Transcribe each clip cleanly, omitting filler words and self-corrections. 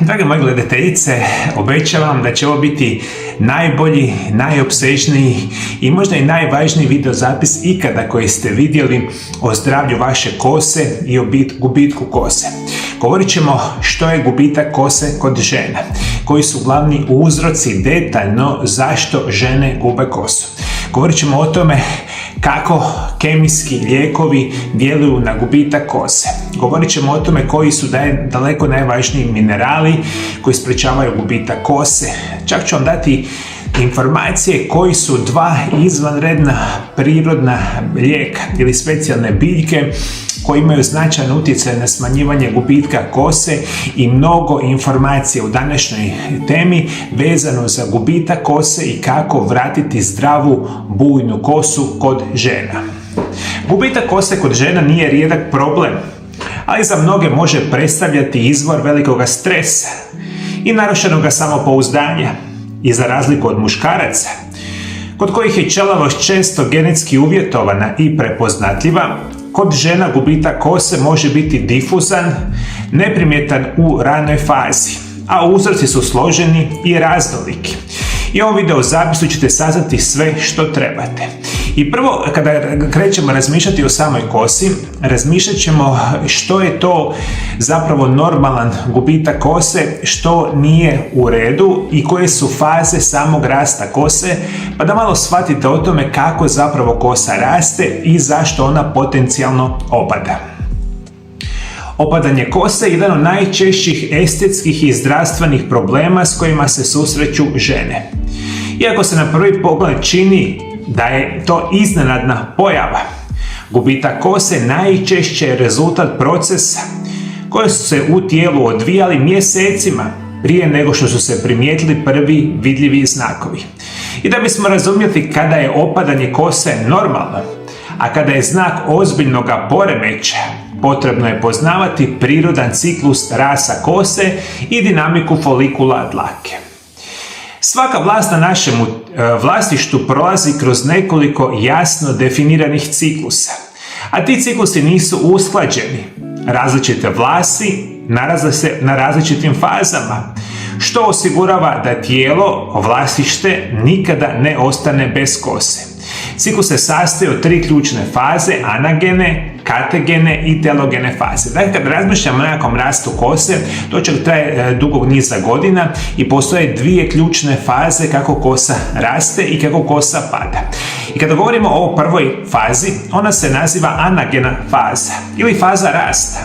Drage moje gledateljice, obećavam da će ovo biti najbolji, najopsežniji i možda i najvažniji videozapis ikada koji ste vidjeli o zdravlju vaše kose i o gubitku kose. Govorit ćemo što je gubitak kose kod žena, koji su glavni uzroci detaljno zašto žene gube kosu. Govorit ćemo o tome kako kemijski lijekovi djeluju na gubitak kose. Govorit ćemo o tome koji su daleko najvažniji minerali koji sprečavaju gubitak kose. Čak ću vam dati informacije koji su dva izvanredna prirodna lijeka ili specijalne biljke koji imaju značajan utjecaj na smanjivanje gubitka kose i mnogo informacija u današnjoj temi vezano za gubitak kose i kako vratiti zdravu bujnu kosu kod žena. Gubitak kose kod žena nije rijedak problem, ali za mnoge može predstavljati izvor velikog stresa i narušenog samopouzdanja. I za razliku od muškaraca, kod kojih je ćelavost često genetski uvjetovana i prepoznatljiva, kod žena gubitak kose može biti difuzan, neprimjetan u ranoj fazi, a uzroci su složeni i raznoliki. I u ovom videozapisu ćete saznati sve što trebate. I prvo, kada krećemo razmišljati o samoj kosi, razmišljat ćemo što je to zapravo normalan gubitak kose, što nije u redu i koje su faze samog rasta kose, pa da malo shvatite o tome kako zapravo kosa raste i zašto ona potencijalno opada. Opadanje kose je jedan od najčešćih estetskih i zdravstvenih problema s kojima se susreću žene. Iako se na prvi pogled čini da je to iznenadna pojava, gubitak kose najčešće je rezultat procesa koji su se u tijelu odvijali mjesecima prije nego što su se primijetili prvi vidljivi znakovi. I da bismo razumjeli kada je opadanje kose normalno, a kada je znak ozbiljnog poremećaja, potrebno je poznavati prirodan ciklus rasta kose i dinamiku folikula dlake. Svaka vlast na našem vlasništvu prolazi kroz nekoliko jasno definiranih ciklusa, a ti ciklusi nisu usklađeni. Različite vlasti nalaze se na različitim fazama, što osigurava da tijelo, vlasnište, nikada ne ostane bez kose. Ciklus se sastoji od tri ključne faze: anagene, kategene i telogene faze. Dakle, kad razmišljamo o nekakvom rastu kose, to će traje dugog niza godina i postoje dvije ključne faze kako kosa raste i kako kosa pada. I kada govorimo o prvoj fazi, ona se naziva anagena faza ili faza rasta.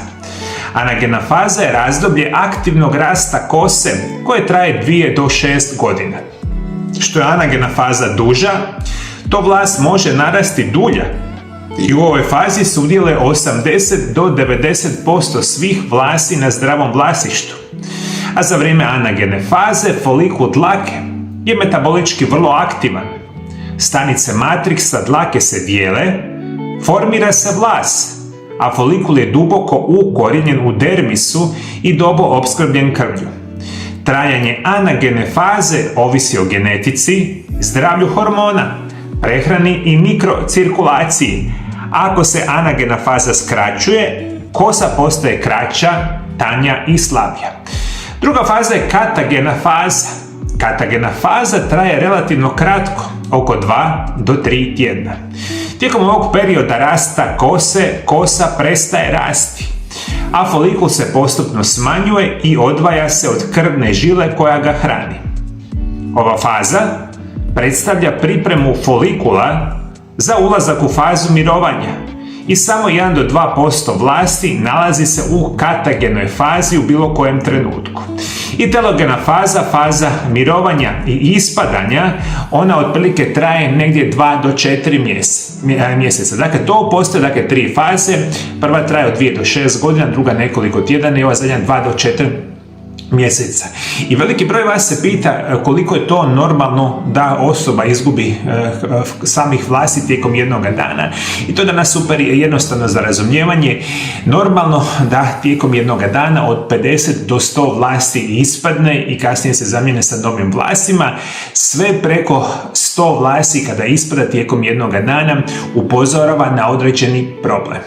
Anagena faza je razdoblje aktivnog rasta kose koje traje 2 do 6 godina. Što je anagena faza duža, to vlast može narasti dulja i u ovoj fazi sudjeluje 80 do 90% svih vlasti na zdravom vlasništvu. A za vrijeme anagene faze folikul dlake je metabolički vrlo aktivan. Stanice matriksa dlake se dijele, formira se vlas, a folikul je duboko ukorijenjen u dermisu i dobro opskrbljen krvlju. Trajanje anagene faze ovisi o genetici, zdravlju hormona, prehrani i mikrocirkulaciji. Ako se anagena faza skraćuje, kosa postaje kraća, tanja i slabija. Druga faza je katagena faza. Katagena faza traje relativno kratko, oko 2 do 3 tjedna. Tijekom ovog perioda rasta kose, kosa prestaje rasti, a folikul se postupno smanjuje i odvaja se od krvne žile koja ga hrani. Ova faza predstavlja pripremu folikula za ulazak u fazu mirovanja i samo 1 do 2% vlasti nalazi se u katagenoj fazi u bilo kojem trenutku. I telogena faza, faza mirovanja i ispadanja, ona otprilike traje negdje 2 do 4 mjeseca. Dakle, to postoje 3 faze. Prva traje od 2 do 6 godina, druga nekoliko tjedana i ova zadnja 2 do 4 mjeseca. I veliki broj vas se pita koliko je to normalno da osoba izgubi samih vlasti tijekom jednog dana. I to je danas super jednostavno za razumijevanje. Normalno da tijekom jednog dana od 50 do 100 vlasti ispadne i kasnije se zamijene sa novim vlastima. Sve preko 100 vlasti kada ispada tijekom jednog dana upozorava na određeni problem.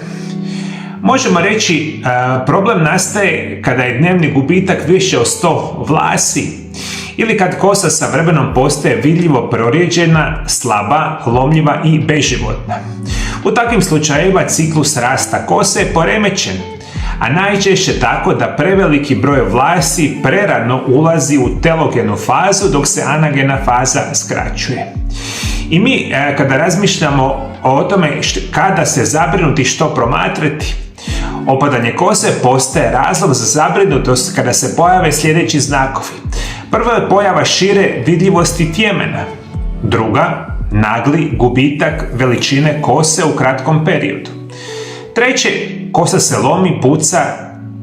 Možemo reći, problem nastaje kada je dnevni gubitak više od 100 vlasi ili kad kosa sa vremenom postaje vidljivo prorijeđena, slaba, lomljiva i beživotna. U takvim slučajevima ciklus rasta kose je poremećen, a najčešće tako da preveliki broj vlasi prerano ulazi u telogenu fazu dok se anagena faza skraćuje. I mi kada razmišljamo o tome kada se zabrinuti što promatrati, opadanje kose postaje razlog za zabrinutost kada se pojave sljedeći znakovi. Prva je pojava šire vidljivosti tjemena. Druga, nagli gubitak veličine kose u kratkom periodu. Treće, kosa se lomi, puca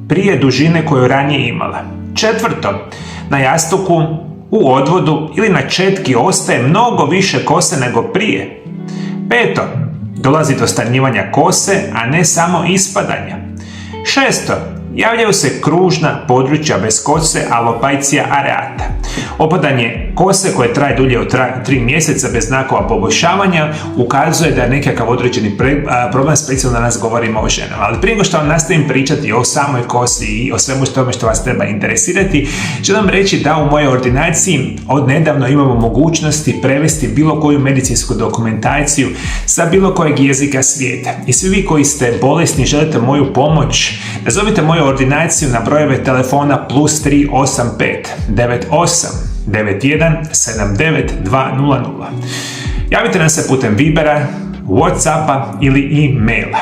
prije dužine koju ranije imala. Četvrto, na jastuku, u odvodu ili na četki ostaje mnogo više kose nego prije. Peto, dolazi do stanjivanja kose, a ne samo ispadanja. Šesto, javljaju se kružna područja bez kose, alopecia areata. Opadanje kose koje traje dulje od 3 mjeseca bez znakova poboljšavanja ukazuje da je nekakav određeni problem, specijalno danas govorimo o ženama. Ali prije nego što vam nastavim pričati o samoj kosi i o svemu tome što vas treba interesirati, želim reći da u mojoj ordinaciji od nedavno imamo mogućnosti prevesti bilo koju medicinsku dokumentaciju sa bilo kojeg jezika svijeta. I svi vi koji ste bolesni želite moju pomoć, nazovite moju ordinaciju na brojeve telefona +385 98 91 79 200. Javite nam se putem Vibera, Whatsappa ili e-maila.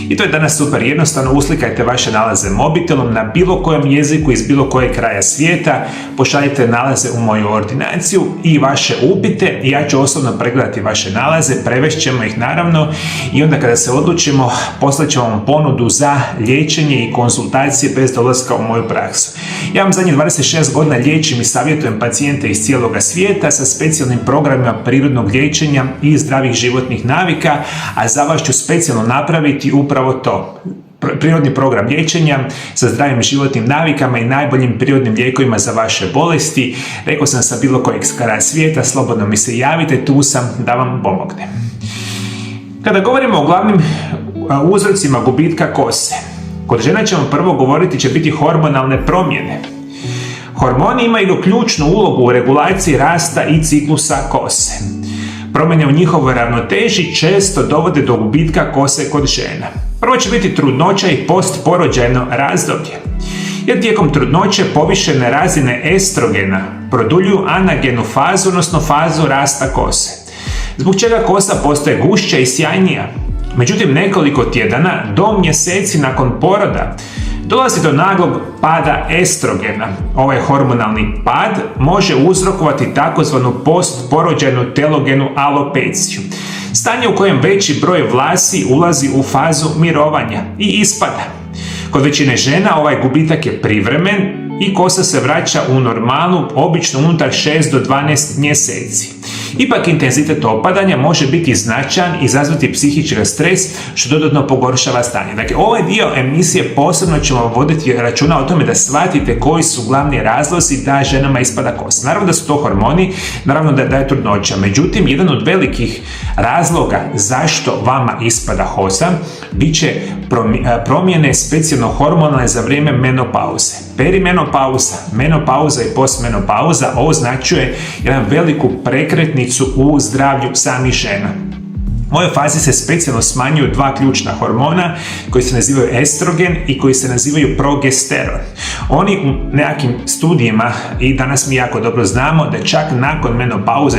I to je danas super jednostavno, uslikajte vaše nalaze mobitelom na bilo kojem jeziku iz bilo kojeg kraja svijeta, pošaljite nalaze u moju ordinaciju i vaše upite i ja ću osobno pregledati vaše nalaze, prevešćemo ih naravno i onda kada se odlučimo poslat ćemo vam ponudu za liječenje i konzultacije bez dolaska u moju praksu. Ja vam zadnjih 26 godina liječim i savjetujem pacijente iz cijeloga svijeta sa specijalnim programima prirodnog liječenja i zdravih životnih navika, a za vas ću specijalno napraviti upravo to. Prirodni program liječenja sa zdravim životnim navikama i najboljim prirodnim lijekovima za vaše bolesti. Rekao sam sa bilo kojeg kraja svijeta, slobodno mi se javite, tu sam da vam pomognem. Kada govorimo o glavnim uzrocima gubitka kose, kod žena ćemo prvo govoriti će biti hormonalne promjene. Hormoni imaju ključnu ulogu u regulaciji rasta i ciklusa kose. Promjene u njihovoj ravnoteži često dovode do gubitka kose kod žena. Prvo će biti trudnoća i postporođajno razdoblje. Jer tijekom trudnoće povišene razine estrogena produljuju anagenu fazu, odnosno fazu rasta kose, zbog čega kosa postaje gušća i sjajnija. Međutim, nekoliko tjedana do mjeseci nakon poroda dolazi do naglog pada estrogena. Ovaj hormonalni pad može uzrokovati takozvanu postporođajnu telogenu alopeciju. Stanje u kojem veći broj vlasi ulazi u fazu mirovanja i ispada. Kod većine žena ovaj gubitak je privremen i kosa se vraća u normalnu, obično unutar 6 do 12 mjeseci. Ipak intenzitet opadanja može biti značajan i izazvati psihički stres, što dodatno pogoršava stanje. Dakle, ovaj dio emisije posebno ćemo voditi računa o tome da shvatite koji su glavni razlozi da ženama ispada kosa. Naravno da su to hormoni, naravno da je trudnoća. Međutim, jedan od velikih razloga zašto vama ispada kosa bit će promjene specijalno hormonalne za vrijeme menopauze. Perimenopauza, menopauza i postmenopauza označuje jedan veliku prekretnicu u zdravlju samih žena. U ovoj fazi se specijalno smanjuju dva ključna hormona koji se nazivaju estrogen i koji se nazivaju progesteron. Oni u nekakvim studijima, i danas mi jako dobro znamo, da čak nakon menopauze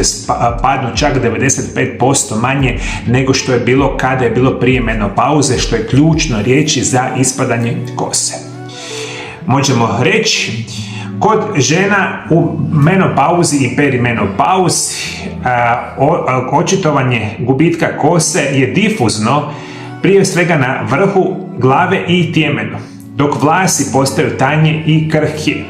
padnu čak 95% manje nego što je bilo kada je bilo prije menopauze, što je ključno riječi za ispadanje kose. Možemo reći, kod žena u menopauzi i perimenopauzi očitovanje gubitka kose je difuzno, prije svega na vrhu glave i tjemenu, dok vlasi postaju tanje i krhke.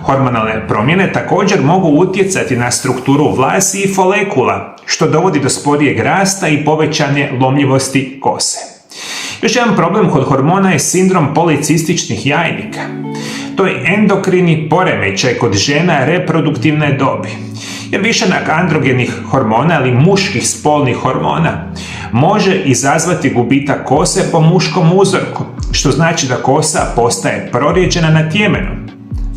Hormonalne promjene također mogu utjecati na strukturu vlasi i folekula, što dovodi do sporijeg rasta i povećane lomljivosti kose. Još jedan problem kod hormona je sindrom policističnih jajnika. To je endokrini poremećaj kod žena reproduktivne dobi. Jer višenak androgenih hormona ili muških spolnih hormona može izazvati gubitak kose po muškom uzorku, što znači da kosa postaje prorijeđena na tjemenu,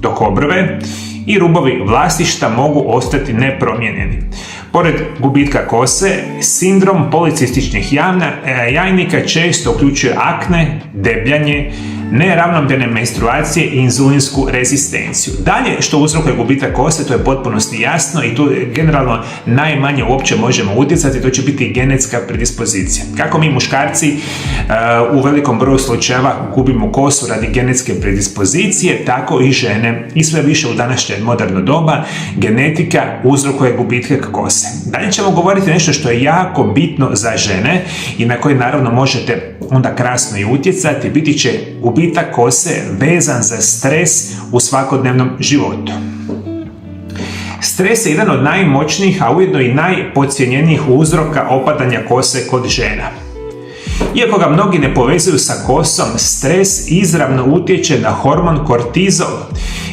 dok obrve i rubovi vlastišta mogu ostati nepromijenjeni. Pored gubitka kose, sindrom policističnih jajnika često uključuje akne, debljanje, neravnomjerne menstruacije i inzulinsku rezistenciju. Dalje što uzrokuje gubitak kose, to je potpunosti jasno i tu generalno najmanje uopće možemo utjecati, to će biti genetska predispozicija. Kako mi muškarci u velikom broju slučajeva gubimo kosu radi genetske predispozicije, tako i žene i sve više u današnje moderno doba genetika uzrokuje gubitak kose. Dalje ćemo govoriti nešto što je jako bitno za žene i na koje naravno možete onda krasno i utjecati, biti će gubitak kose vezan za stres u svakodnevnom životu. Stres je jedan od najmoćnijih, a ujedno i najpodcijenjenijih uzroka opadanja kose kod žena. Iako ga mnogi ne povezuju sa kosom, stres izravno utječe na hormon kortizol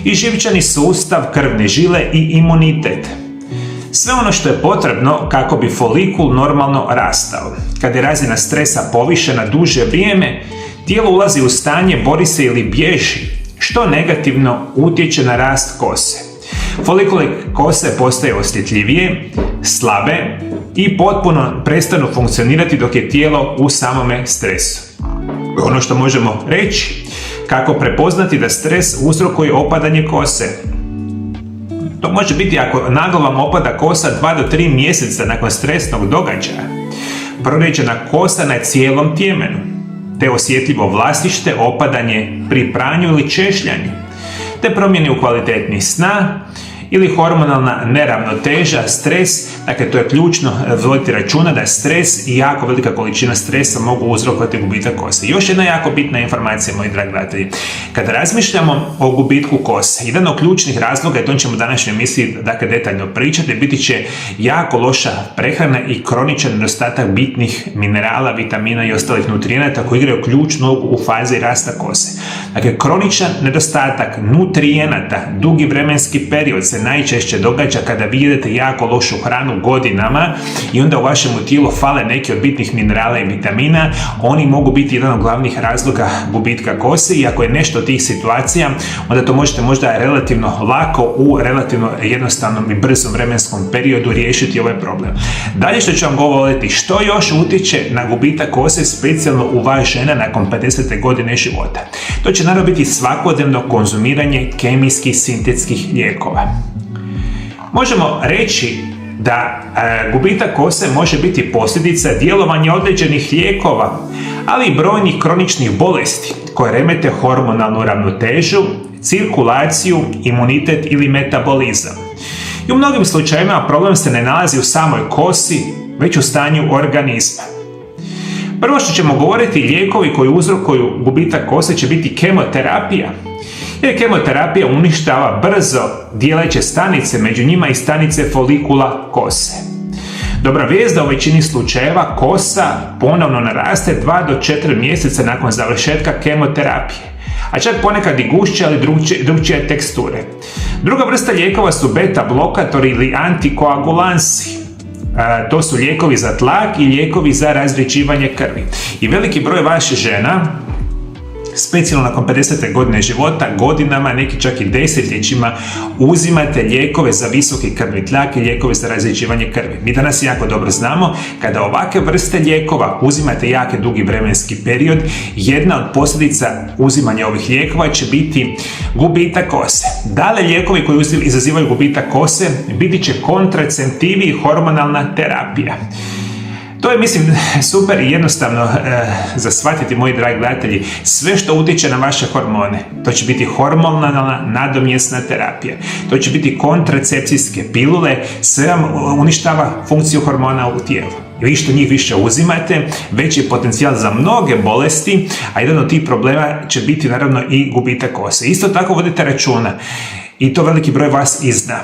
i živčani sustav, krvne žile i imunitet. Sve ono što je potrebno kako bi folikul normalno rastao. Kad je razina stresa povišena duže vrijeme, tijelo ulazi u stanje bori se ili bježi, što negativno utječe na rast kose. Folikule kose postaju osjetljivije, slabe i potpuno prestanu funkcionirati dok je tijelo u samome stresu. Ono što možemo reći, kako prepoznati da stres uzrokuje opadanje kose. To može biti ako naglo vam opada kosa 2 do 3 mjeseca nakon stresnog događaja, prorijeđena kosa na cijelom tjemenu, te osjetljivo vlastište, opadanje pri pranju ili češljanju, te promjene u kvaliteti sna ili hormonalna neravnoteža, stres. Dakle, to je ključno voditi računa da stres i jako velika količina stresa mogu uzrokovati gubitak kose. Još jedna jako bitna informacija, moji dragi gledatelji. Kada razmišljamo o gubitku kose, jedan od ključnih razloga, i to ćemo u današnjoj emisiji detaljno pričati, biti će jako loša prehrana i kroničan nedostatak bitnih minerala, vitamina i ostalih nutrijenata koji igraju ključnu ulogu u fazi rasta kose. Dakle, kroničan nedostatak nutrijenata dugi vremenski period se najčešće događa kada vi jedete jako lošu hranu godinama i onda u vašem tijelu fale neki od bitnih minerala i vitamina. Oni mogu biti jedan od glavnih razloga gubitka kose i ako je nešto od tih situacija, onda to možete možda relativno lako u relativno jednostavnom i brzom vremenskom periodu riješiti ovaj problem. Dalje što ću vam govoriti, što još utječe na gubitak kose, specijalno u vas žena nakon 50. godine života. To će naravno biti svakodnevno konzumiranje kemijskih sintetskih lijekova. Možemo reći da gubitak kose može biti posljedica djelovanja određenih lijekova, ali i brojnih kroničnih bolesti koje remete hormonalnu ravnotežu, cirkulaciju, imunitet ili metabolizam. I u mnogim slučajevima problem se ne nalazi u samoj kosi, već u stanju organizma. Prvo što ćemo govoriti, lijekovi koji uzrokuju gubitak kose će biti kemoterapija. Jer kemoterapija uništava brzo dijeleće stanice, među njima i stanice folikula kose. Dobra vijest da u većini slučajeva kosa ponovno naraste 2 do 4 mjeseca nakon završetka kemoterapije, a čak ponekad i gušće, ali drugčije teksture. Druga vrsta lijekova su beta blokatori ili antikoagulansi. To su lijekovi za tlak i lijekovi za razređivanje krvi. I veliki broj vaših žena, specijalno nakon 50. godine života, godinama, neki čak i desetljećima, uzimate lijekove za visoki krvni tlak i lijekove za razređivanje krvi. Mi danas jako dobro znamo, kada ovakve vrste lijekova uzimate jako dugi vremenski period, jedna od posljedica uzimanja ovih lijekova će biti gubitak kose. Dalje, lijekovi koji izazivaju gubitak kose biti će kontraceptivi i hormonalna terapija. To je, mislim, super i jednostavno za shvatiti, moji dragi gledatelji. Sve što utječe na vaše hormone, to će biti hormonalna nadomjesna terapija. To će biti kontracepcijske pilule, sve vam uništava funkciju hormona u tijelu. I vi što njih više uzimate, veći je potencijal za mnoge bolesti, a jedan od tih problema će biti naravno i gubitak kose. Isto tako vodite računa, i to veliki broj vas i zna.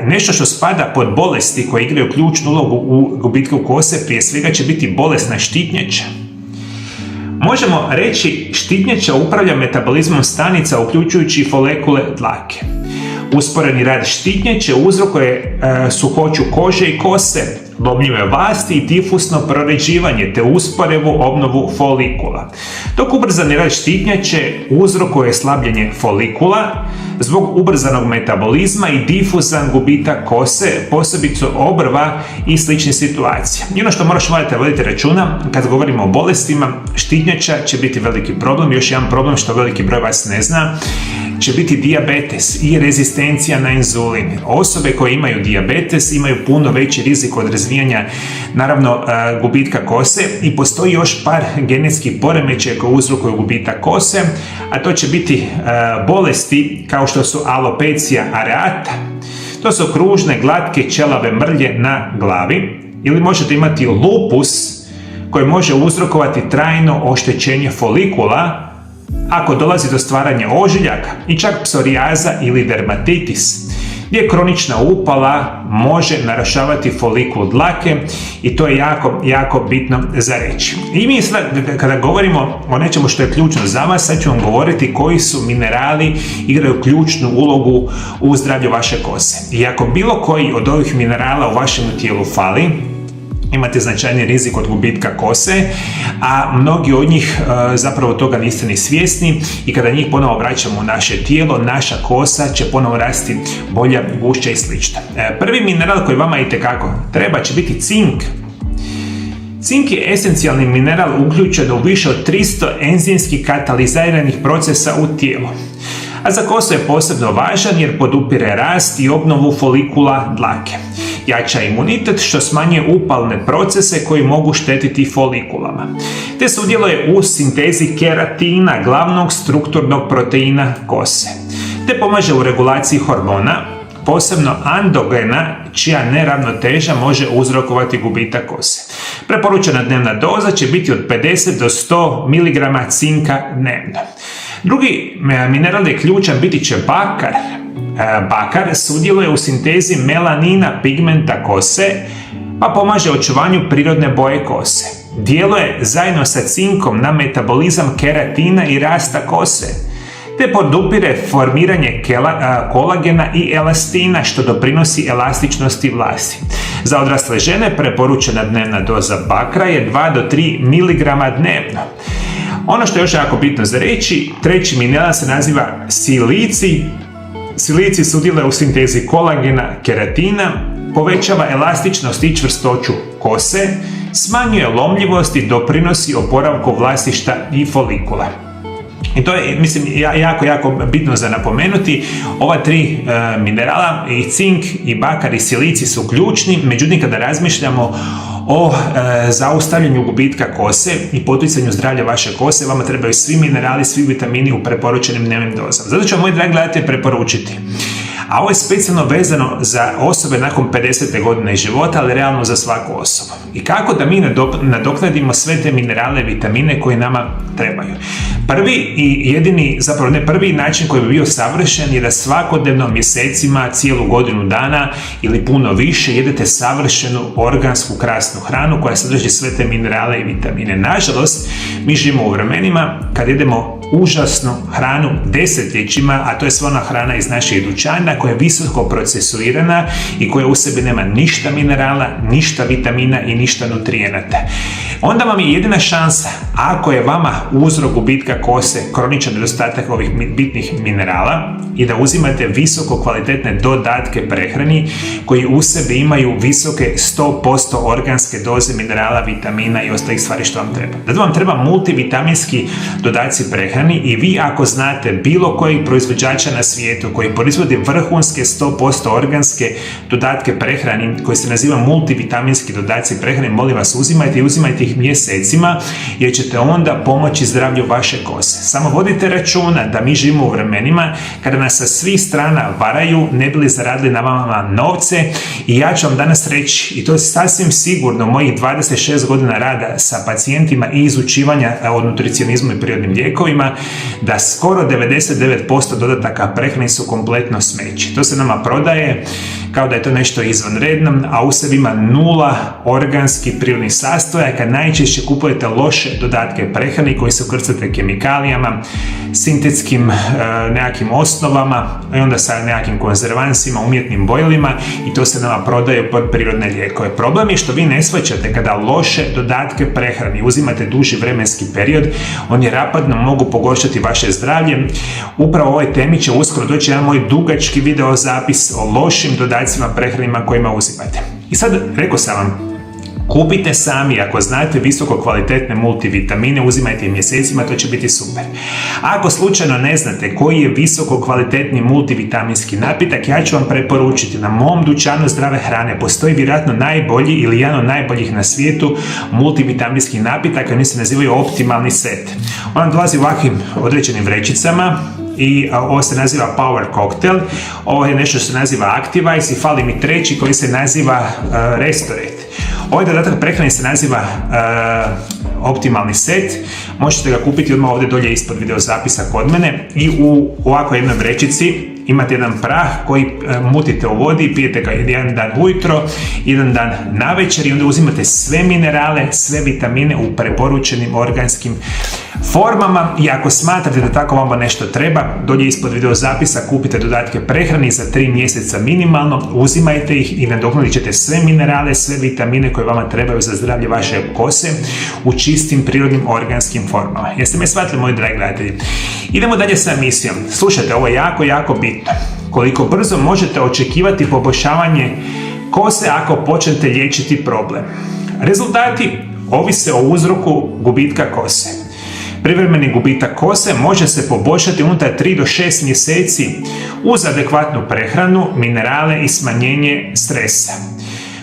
Nešto što spada pod bolesti koje igraju ključnu ulogu u gubitku kose, prije svega će biti bolesna štitnjača. Možemo reći, štitnjača upravlja metabolizmom stanica uključujući folekule dlake. Usporeni rad štitnjače uzrokuje suhoću kože i kose, lomljive vlasti i difusno proređivanje te usporevu obnovu folikula. Dok ubrzani rast štitnjače uzrokuje slabljenje folikula zbog ubrzanog metabolizma i difuzan gubitak kose, posebice obrva i sličnih situacija. I ono što morate voditi računa kad govorimo o bolestima, štitnjača će biti veliki problem. Još jedan problem što veliki broj vas ne zna će biti dijabetes i rezistencija na inzulin. Osobe koje imaju dijabetes imaju puno veći rizik od razvijanja, naravno, gubitka kose i postoji još par genetskih poremećaja koji uzrokuju gubitak kose, a to će biti bolesti kao što su alopecia areata. To su kružne, glatke, ćelave mrlje na glavi, ili možete imati lupus koji može uzrokovati trajno oštećenje folikula ako dolazi do stvaranja ožiljaka, i čak psorijaza ili dermatitis, gdje kronična upala može narušavati folikul dlake i to je jako, jako bitno za reći. I mi sad, kada govorimo o nečemu što je ključno za vas, sad ću vam govoriti koji su minerali igraju ključnu ulogu u zdravlju vaše kose. I ako bilo koji od ovih minerala u vašem tijelu fali, imate značajni rizik od gubitka kose, a mnogi od njih zapravo toga niste ni svjesni i kada njih ponovo vraćamo u naše tijelo, naša kosa će ponovo rasti bolja, gušća i slično. Prvi mineral koji vama itekako treba će biti cink. Cink je esencijalni mineral uključen u više od 300 enzimskih kataliziranih procesa u tijelu. A za kosu je posebno važan jer podupire rast i obnovu folikula dlake. Jača imunitet što smanjuje upalne procese koji mogu štetiti folikulama. Te sudjeluje u sintezi keratina, glavnog strukturnog proteina kose. Te pomaže u regulaciji hormona, posebno androgena, čija neravnoteža može uzrokovati gubitak kose. Preporučena dnevna doza će biti od 50 do 100 mg cinka dnevno. Drugi mineral je ključan, biti će bakar. Bakar sudjeluje u sintezi melanina pigmenta kose, pa pomaže očuvanju prirodne boje kose. Djeluje zajedno sa cinkom na metabolizam keratina i rasta kose, te podupire formiranje kolagena i elastina što doprinosi elastičnosti vlasti. Za odrasle žene preporučena dnevna doza bakra je 2 do 3 mg dnevno. Ono što je još jako bitno za reći, treći mineral se naziva silicij. Silicij sudjeluje u sintezi kolagena, keratina, povećava elastičnost i čvrstoću kose, smanjuje lomljivost i doprinosi oporavku vlastišta i folikula. I to je, mislim, jako, jako bitno za napomenuti. Ova tri minerala, i cink, i bakar, i silicij su ključni, međutim kada razmišljamo o zaustavljanju gubitka kose i poticanju zdravlja vaše kose, vama trebaju svi minerali, svi vitamini u preporučenim dnevnim dozama. Zato ću vam, moji dragi gledatelji, preporučiti. A ovo je specijalno vezano za osobe nakon 50. godine života, ali realno za svaku osobu. I kako da mi nadoknadimo sve te minerale i vitamine koje nama trebaju? Prvi i jedini, zapravo ne prvi način koji bi bio savršen je da svakodnevno, mjesecima, cijelu godinu dana ili puno više jedete savršenu organsku krasnu hranu koja sadrži sve te minerale i vitamine. Nažalost, mi živimo u vremenima kad jedemo užasnu hranu desetljećima, a to je sva ona hrana iz naših dućana koja je visoko procesuirana i koja u sebi nema ništa minerala, ništa vitamina i ništa nutrijenata. Onda vam je jedina šansa, ako je vama uzrok gubitka kose kroničan nedostatak ovih bitnih minerala, i da uzimate visoko kvalitetne dodatke prehrani koji u sebi imaju visoke 100% organske doze minerala, vitamina i ostalih stvari što vam treba. Zato vam treba multivitaminski dodaci prehrani i vi ako znate bilo kojeg proizvođača na svijetu koji proizvodi vrhunske 100% organske dodatke prehrani koji se naziva multivitaminski dodaci prehrani, molim vas uzimajte i uzimajte ih mjesecima jer ćete onda pomoći zdravlju vaše kose. Samo vodite računa da mi živimo u vremenima kada nas sa svih strana varaju ne bi li zaradili na vama novce i ja ću vam danas reći, i to je sasvim sigurno mojih 26 godina rada sa pacijentima i izučivanja o nutricionizmu i prirodnim lijekovima, da skoro 99% dodataka prehrane su kompletno smeće. To se nama prodaje kao da je to nešto izvanredno, a u sebi ima 0 organskih prirodnih sastojaka. Najčešće kupujete loše dodatke prehrani koji se ukrcate kemikalijama, sintetskim nekakvim osnovama i onda sa nekakvim konzervansima, umjetnim bojilima, i to se nama prodaje pod prirodne lijekove. Problem je što vi ne shvaćate kada loše dodatke prehrani uzimate duži vremenski period, oni rapidno mogu pogoršati vaše zdravlje. Upravo o ovoj temi će uskoro doći jedan moj dugački video zapis o lošim dodacima prehranima kojima uzimate. I sad, rekao sam vam, kupite sami, ako znate visoko kvalitetne multivitamine, uzimajte ih mjesecima, to će biti super. Ako slučajno ne znate koji je visoko kvalitetni multivitaminski napitak, ja ću vam preporučiti, na mom dućanu zdrave hrane postoji vjerojatno najbolji ili jedan od najboljih na svijetu multivitaminski napitak, oni se nazivaju optimalni set. On dolazi u ovakvim određenim vrećicama i ovo se naziva Power Cocktail, ovo je nešto što se naziva Activise i fali mi treći koji se naziva Restorate. Ovaj dodatak prehrani se naziva optimalni set, možete ga kupiti odmah ovdje dolje ispod video zapisa kod mene i u ovakvoj jednoj vrećici imate jedan prah koji mutite u vodi i pijete ga jedan dan ujutro, jedan dan navečer i onda uzimate sve minerale, sve vitamine u preporučenim organskim formama. I ako smatrate da tako vama nešto treba, dolje ispod video zapisa kupite dodatke prehrani za 3 mjeseca minimalno, uzimajte ih i nadoknadit ćete sve minerale, sve vitamine koje vama trebaju za zdravlje vaše kose u čistim prirodnim organskim formama. Jeste me shvatili, moji dragi gledatelji? Idemo dalje sa emisijom. Slušajte, ovo je jako bitno. Koliko brzo možete očekivati poboljšavanje kose ako počnete liječiti problem? Rezultati ovise o uzroku gubitka kose. Privremeni gubitak kose može se poboljšati unutar 3 do 6 mjeseci uz adekvatnu prehranu, minerale i smanjenje stresa.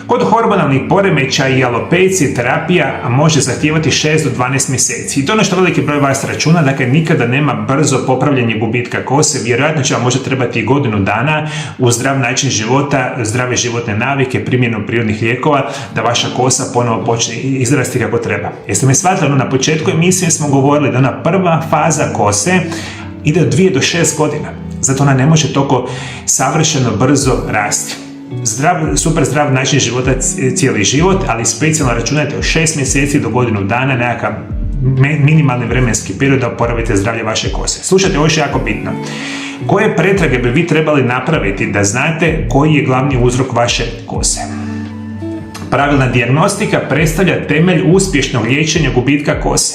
Kod hormonalnih poremećaja i alopecije terapija može zahtijevati 6 do 12 mjeseci. I to je ono što veliki broj vas računa, dakle nikada nema brzo popravljanje gubitka kose, vjerojatno će vam možda trebati i godinu dana uz zdrav način života, zdrave životne navike, primjenom prirodnih lijekova, da vaša kosa ponovo počne izrasti kako treba. Jeste me shvatili? Na početku emisije smo govorili da ona prva faza kose ide od 2 do 6 godina, zato ona ne može toliko savršeno brzo rasti. Super zdrav način života cijeli život, ali specijalno računajte od 6 mjeseci do godinu dana, nekakav minimalni vremenski period da oporavite zdravlje vaše kose. Slušajte, ovo je jako bitno. Koje pretrage bi vi trebali napraviti da znate koji je glavni uzrok vaše kose? Pravilna dijagnostika predstavlja temelj uspješnog liječenja gubitka kose.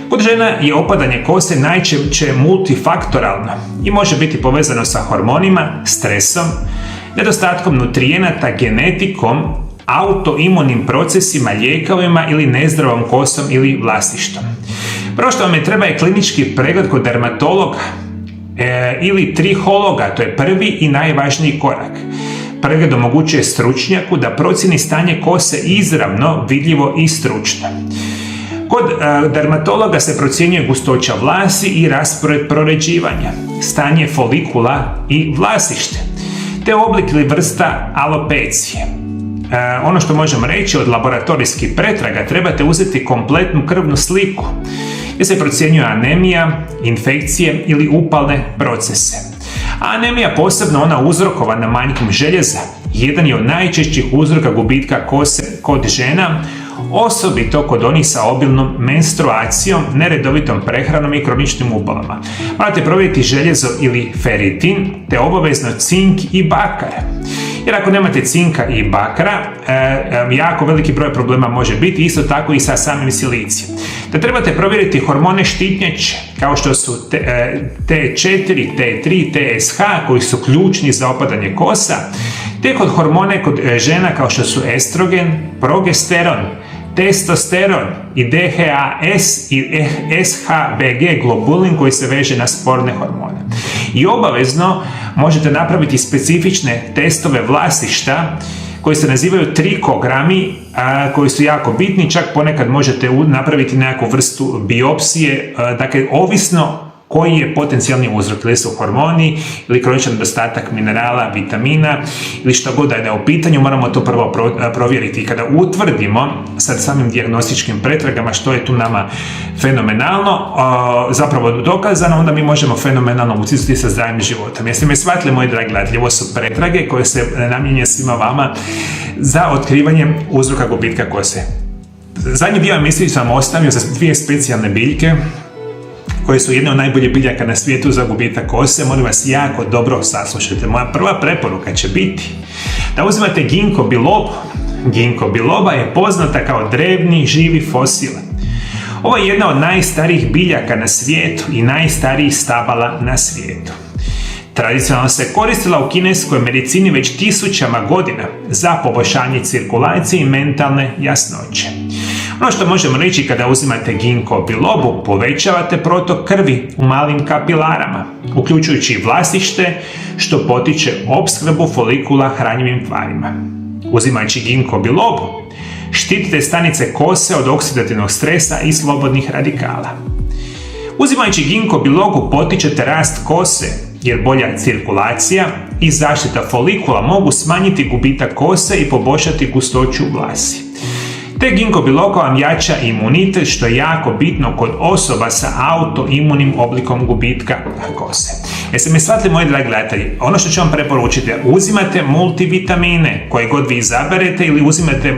Kod žena je opadanje kose najčešće multifaktoralno i može biti povezano sa hormonima, stresom, nedostatkom nutrijenata, genetikom, autoimunim procesima, lijekovima ili nezdravom kosom ili vlastištom. Prvo što vam je treba je klinički pregled kod dermatologa ili trihologa, to je prvi i najvažniji korak. Pregled omogućuje stručnjaku da procjeni stanje kose izravno, vidljivo i stručno. Kod dermatologa se procjenjuje gustoća vlasi i raspored proređivanja, stanje folikula i vlasište, te oblik ili vrsta alopecije. Ono što možemo reći od laboratorijskih pretraga, trebate uzeti kompletnu krvnu sliku gdje se procjenjuje anemija, infekcije ili upalne procese. A anemija, posebno ona uzrokovana manjkom željeza, jedan je od najčešćih uzroka gubitka kose kod žena, osobito kod onih sa obilnom menstruacijom, neredovitom prehranom i kroničnim upalama. Morate provjeriti željezo ili feritin, te obavezno cink i bakar. Jer ako nemate cinka i bakra, jako veliki broj problema može biti, isto tako i sa samim silicijem. Te trebate provjeriti hormone štitnjače, kao što su T4, T3, TSH, koji su ključni za opadanje kosa, te kod hormone kod žena kao što su estrogen, progesteron, testosteron i DHAS i SHBG globulin koji se veže na sporne hormone. I obavezno možete napraviti specifične testove vlasišta koji se nazivaju trikogrami, koji su jako bitni, čak ponekad možete napraviti nekakvu vrstu biopsije, dakle ovisno koji je potencijalni uzrok, ili su hormoni, ili kroničan nedostatak minerala, vitamina, ili što god da je u pitanju, moramo to prvo provjeriti. I kada utvrdimo sa samim dijagnostičkim pretragama što je tu nama fenomenalno, zapravo dokazano, onda mi možemo fenomenalno utjecati sa zdravim životom. Jeste me shvatili, moji dragi gledatelji, ovo su pretrage koje se namijenjene svima vama za otkrivanje uzroka gubitka kose. Zadnji dio emisije sam ostavio za dvije specijalne biljke koje su jedne od najboljih biljaka na svijetu za gubitak kose. Molim vas jako dobro saslušajte. Moja prva preporuka će biti da uzmete ginkgo bilobu. Ginkgo biloba je poznata kao drevni živi fosil. Ovo je jedna od najstarijih biljaka na svijetu i najstarijih stabala na svijetu. Tradicionalno se koristila u kineskoj medicini već tisućama godina za poboljšanje cirkulacije i mentalne jasnoće. Ono što možemo reći, kada uzimate ginkgo bilobu, povećavate protok krvi u malim kapilarama, uključujući i vlasište, što potiče opskrbu folikula hranjivim tvarima. Uzimajući ginkgo bilobu, štitite stanice kose od oksidativnog stresa i slobodnih radikala. Uzimajući ginkgo bilobu potičete rast kose, jer bolja cirkulacija i zaštita folikula mogu smanjiti gubitak kose i poboljšati gustoću vlasi. Te ginkgo biloba vam jača imunitet, što je jako bitno kod osoba sa autoimunim oblikom gubitka kose. Jeste me shvatili, moji dragi gledatelji? Ono što ću vam preporučiti, uzimate multivitamine koje god vi izaberete ili uzimate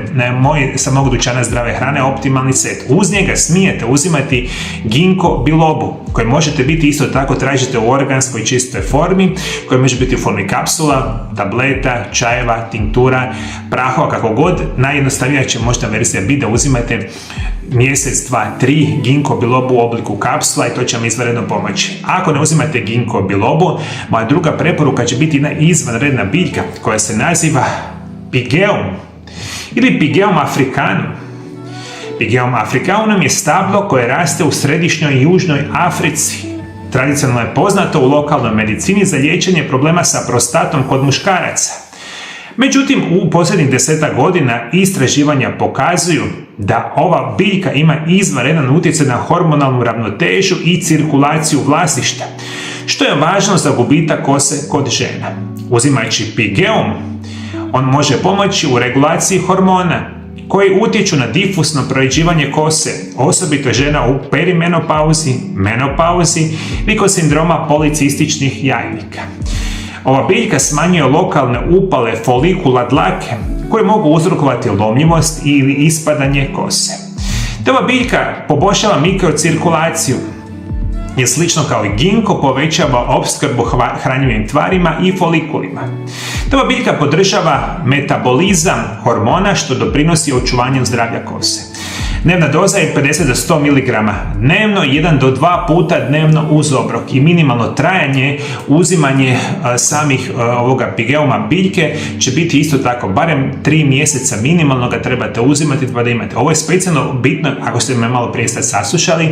sa mog dućana zdrave hrane optimalni set. Uz njega smijete uzimati ginkgo bilobu, koje možete biti isto tako tražite u organskoj čistoj formi, koja može biti u formi kapsula, tableta, čajeva, tinktura, prahova, kako god. Najjednostavnija će možda verzija biti da uzimate mjesec, 2, 3 ginkgo bilobu u obliku kapsula i to će vam izvanredno pomoći. Ako ne uzimate ginkgo bilobu, moja druga preporuka će biti jedna izvanredna biljka koja se naziva Pygeum ili Pygeum africanum. Pygeum africanum je stablo koje raste u središnjoj i južnoj Africi. Tradicionalno je poznato u lokalnoj medicini za liječenje problema sa prostatom kod muškaraca. Međutim, u posljednjih 10 godina istraživanja pokazuju da ova biljka ima izvanredan utjecaj na hormonalnu ravnotežu i cirkulaciju vlasišta, što je važno za gubitak kose kod žena. Uzimajući Pygeum, on može pomoći u regulaciji hormona koji utječu na difuzno proređivanje kose, osobito žena u perimenopauzi, menopauzi ili kod sindroma policističnih jajnika. Ova biljka smanjuje lokalne upale folikula dlake koje mogu uzrokovati lomljivost ili ispadanje kose. Te ova biljka poboljšava mikrocirkulaciju, jer slično kao i ginkgo povećava opskrbu hranjivim tvarima i folikulima. Te ova biljka podržava metabolizam hormona, što doprinosi očuvanju zdravlja kose. Dnevna doza je 50 do 100 mg dnevno, 1 do 2 puta dnevno uz obrok i minimalno trajanje, uzimanje samih ovoga Pygeuma biljke će biti isto tako, barem 3 mjeseca minimalno ga trebate uzimati pa da imate. Ovo je specijalno bitno, ako ste me malo prije saslušali,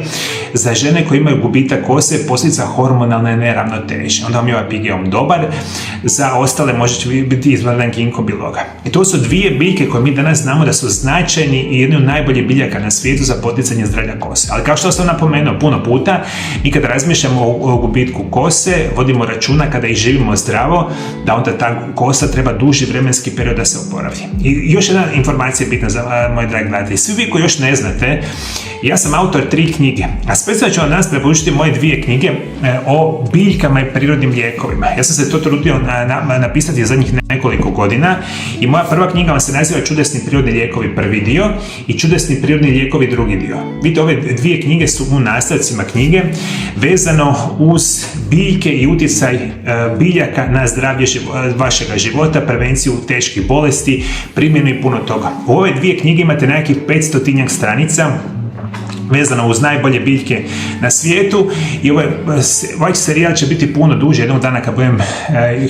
za žene koje imaju gubitak kose, posljedica hormonalne neravnoteže. Onda vam je ovaj Pygeum dobar, za ostale može biti izvanredan ginkgo biloba. I to su dvije biljke koje mi danas znamo da su značajni i jedni od najboljih biljaka na svijetu za poticanje zdravlja kose. Ali kao što sam napomenuo puno puta, i kada razmišljamo o gubitku kose, vodimo računa kada i živimo zdravo, da onda ta kosa treba duži vremenski period da se oporavi. I još jedna informacija je bitna za moje dragi gledatelji. Svi vi koji još ne znate, ja sam autor 3 knjige, a specijalno ću vam danas preporučiti moje 2 knjige o biljkama i prirodnim lijekovima. Ja sam se to trudio napisati zadnjih nekoliko godina i moja prva knjiga vam se naziva Čudesni prirodni lijekovi prvi dio i Čudesni prirodni lijekovi drugi dio. Vidite, ove 2 knjige su u nastavcima knjige vezano uz biljke i utjecaj biljaka na zdravlje vašega života, prevenciju teških bolesti, primjenu i puno toga. U ove 2 knjige imate nekakvih 500 stranica vezano uz najbolje biljke na svijetu i ovaj serijal će biti puno duže. Jednog dana kad budem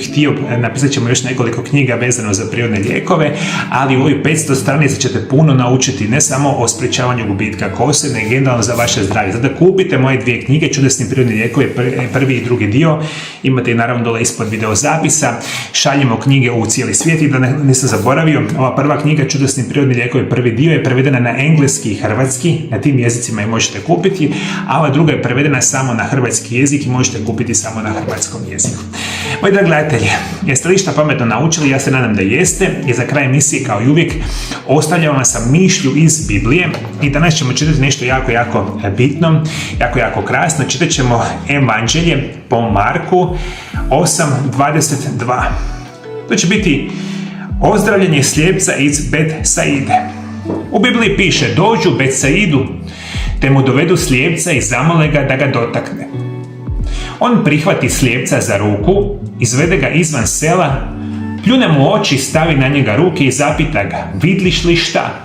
htio, napisat ćemo još nekoliko knjiga vezano za prirodne lijekove, ali u ovih 500 stranica ćete puno naučiti ne samo o sprečavanju gubitka kose, nego generalno za vaše zdravlje. Zato kupite moje 2 knjige, Čudesni prirodni lijekovi, prvi i drugi dio. Imate i naravno dole ispod video zapisa. Šaljemo knjige u cijeli svijet i da nisam zaboravio, ova prva knjiga Čudesni prirodni lijekovi prvi dio je prevedena na engleski i hrvatski. Na tim jezicima jezicima i možete kupiti, a ova druga je prevedena samo na hrvatski jezik i možete kupiti samo na hrvatskom jeziku. Moji dragi gledatelji, jeste li šta pametno naučili? Ja se nadam da jeste, i za kraj emisije kao i uvijek ostavljam vam sa mišlju iz Biblije i danas ćemo čitati nešto jako bitno, jako krasno. Čitat ćemo Evanđelje po Marku 8:22. To će biti ozdravljenje slijepca iz Betsaide. U Bibliji piše: dođu u Betsaidu, te mu dovedu slijepca i zamole ga da ga dotakne. On prihvati slijepca za ruku, izvede ga izvan sela, pljune mu oči, stavi na njega ruke i zapita ga: vidliš li šta?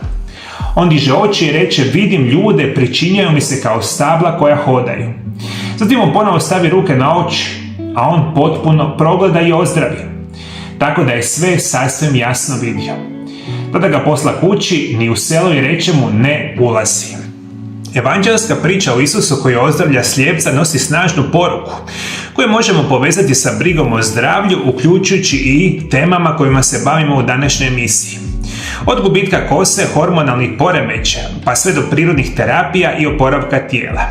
On diže oči i reče: vidim ljude, pričinjaju mi se kao stabla koja hodaju. Zatim mu ponovo stavi ruke na oči, a on potpuno progleda i ozdravi, tako da je sve sasvim jasno vidio. Tada ga posla kući, ni u selo, i reče mu: ne ulazi. Evanđelska priča o Isusu koji ozdravlja slijepca nosi snažnu poruku koju možemo povezati sa brigom o zdravlju, uključujući i temama kojima se bavimo u današnjoj emisiji. Od gubitka kose, hormonalnih poremećaja, pa sve do prirodnih terapija i oporavka tijela.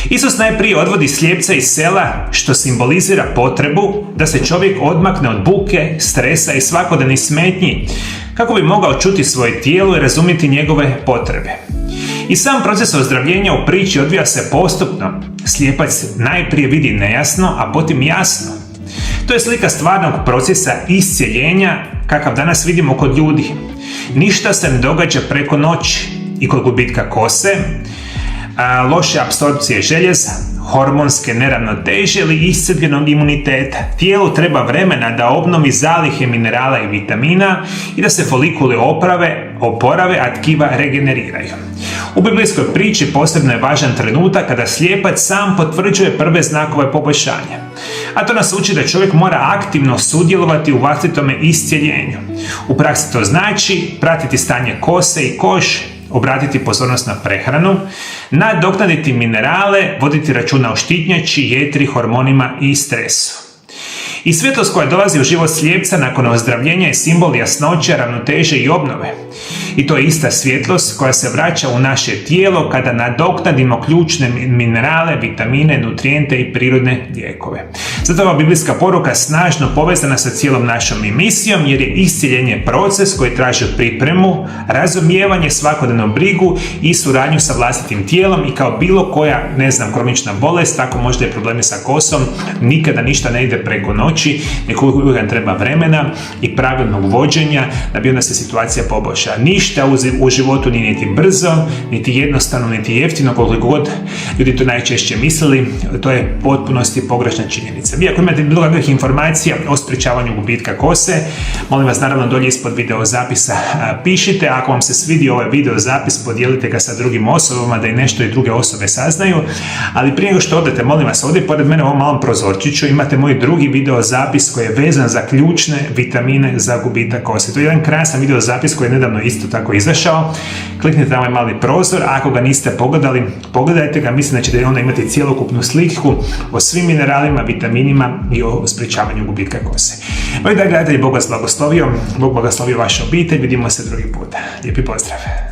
Isus najprije odvodi slijepca iz sela, što simbolizira potrebu da se čovjek odmakne od buke, stresa i svakodnevnih smetnji, kako bi mogao čuti svoje tijelo i razumjeti njegove potrebe. I sam proces ozdravljenja u priči odvija se postupno. Slijepac najprije vidi nejasno, a potom jasno. To je slika stvarnog procesa iscjeljenja kakav danas vidimo kod ljudi. Ništa se ne događa preko noći. I kod gubitka kose, loše apsorpcije željeza, hormonske neravnoteže ili iscrpljenog imuniteta. Tijelu treba vremena da obnovi zalihe minerala i vitamina i da se folikuli oporave, a tkiva regeneriraju. U biblijskoj priči posebno je važan trenutak kada slijepac sam potvrđuje prve znakove poboljšanja. A to nas uči da čovjek mora aktivno sudjelovati u vlastitome iscjeljenju. U praksi to znači pratiti stanje kose i kože, obratiti pozornost na prehranu, nadoknaditi minerale, voditi računa o štitnjači, jetri, hormonima i stresu. I svjetlost koja dolazi u život slijepca nakon ozdravljenja je simbol jasnoće, ravnoteže i obnove. I to je ista svjetlost koja se vraća u naše tijelo kada nadoknadimo ključne minerale, vitamine, nutrijente i prirodne lijekove. Zato ova biblijska poruka snažno povezana sa cijelom našom emisijom, jer je iscjeljenje proces koji traži pripremu, razumijevanje, svakodnevnu brigu i suradnju sa vlastitim tijelom, i kao bilo koja, kronična bolest, tako možda i problemi sa kosom, nikada ništa ne ide preko noći, nego uvijek treba vremena i pravilnog vođenja da bi onda se situacija poboljša. Ništa u životu nije niti brzo, niti jednostavno, niti jeftino, koliko god ljudi to najčešće mislili. To je potpunosti pogrešna činjenica. Vi ako imate bilo kakvih informacija o sprječavanju gubitka kose, molim vas naravno dolje ispod video zapisa pišite. Ako vam se svidio ovaj video zapis, podijelite ga sa drugim osobama da i nešto i druge osobe saznaju. Ali prije nego što odete, molim vas, ovdje pored mene u ovom malom prozorčiću imate moj drugi video zapis koji je vezan za ključne vitamine za gubitak kose. To je jedan krasan video zapis koji je nedavno isto tako izašao. Kliknite na ovaj mali prozor, a ako ga niste pogledali, pogledajte ga. Mislim da ćete onda imati cjelokupnu sliku o svim mineralima, vitaminima i o sprječavanju gubitka kose. Moji dragi gledatelji, Bog vas blagoslovio, Bog blagoslovio vašu obitelj, vidimo se drugi puta. Lijepi pozdrav!